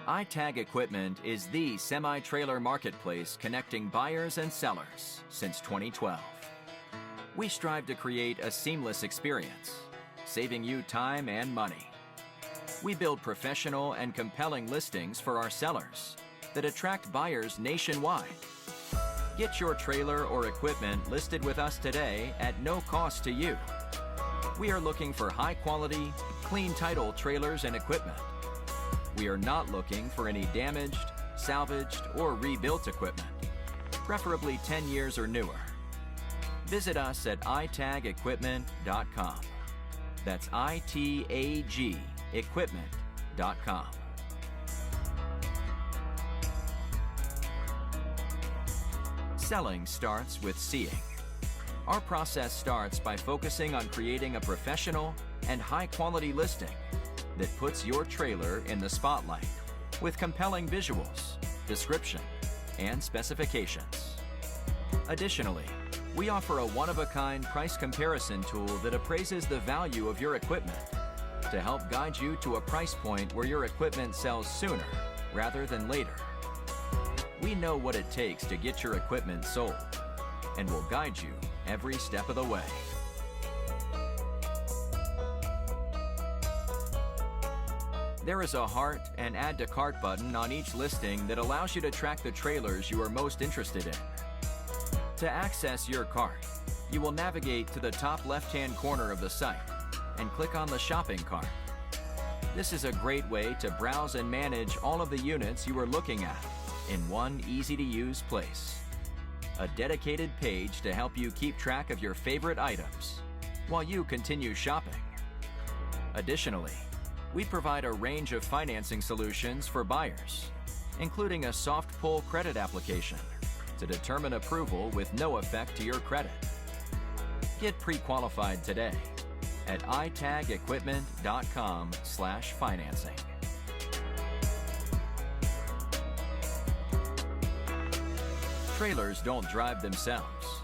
iTag Equipment is the semi-trailer marketplace connecting buyers and sellers since 2012. We strive to create a seamless experience, saving you time and money. We build professional and compelling listings for our sellers that attract buyers nationwide. Get your trailer or equipment listed with us today at no cost to you. We are looking for high-quality, clean title trailers and equipment. We are not looking for any damaged, salvaged, or rebuilt equipment, preferably 10 years or newer. Visit us at itagequipment.com. That's I-T-A-G equipment.com. Selling starts with seeing. Our process starts by focusing on creating a professional and high-quality listing that puts your trailer in the spotlight with compelling visuals, description, and specifications. Additionally, we offer a one-of-a-kind price comparison tool that appraises the value of your equipment to help guide you to a price point where your equipment sells sooner rather than later. We know what it takes to get your equipment sold and will guide you every step of the way. There is a heart and add to cart button on each listing that allows you to track the trailers you are most interested in. To access your cart, you will navigate to the top left-hand corner of the site and click on the shopping cart. This is a great way to browse and manage all of the units you are looking at in one easy-to-use place. A dedicated page to help you keep track of your favorite items while you continue shopping. Additionally, we provide a range of financing solutions for buyers, including a soft pull credit application to determine approval with no effect to your credit. Get pre-qualified today at itagequipment.com/financing. Trailers don't drive themselves.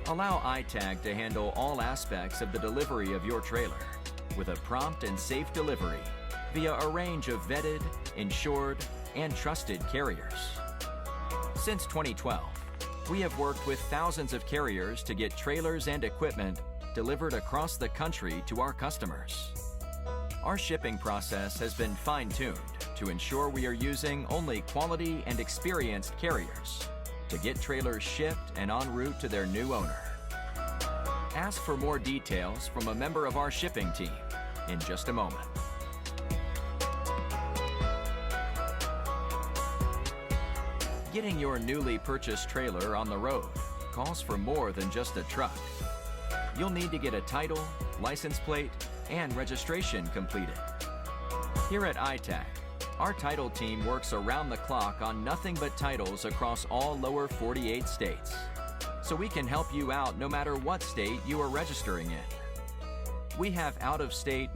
Allow iTag to handle all aspects of the delivery of your trailer with a prompt and safe delivery via a range of vetted, insured, and trusted carriers. Since 2012, we have worked with thousands of carriers to get trailers and equipment delivered across the country to our customers. Our shipping process has been fine-tuned to ensure we are using only quality and experienced carriers to get trailers shipped and en route to their new owner. Ask for more details from a member of our shipping team in just a moment. Getting your newly purchased trailer on the road calls for more than just a truck. You'll need to get a title, license plate, and registration completed. Here at iTag, our title team works around the clock on nothing but titles across all lower 48 states, so we can help you out no matter what state you are registering in. We have out-of-state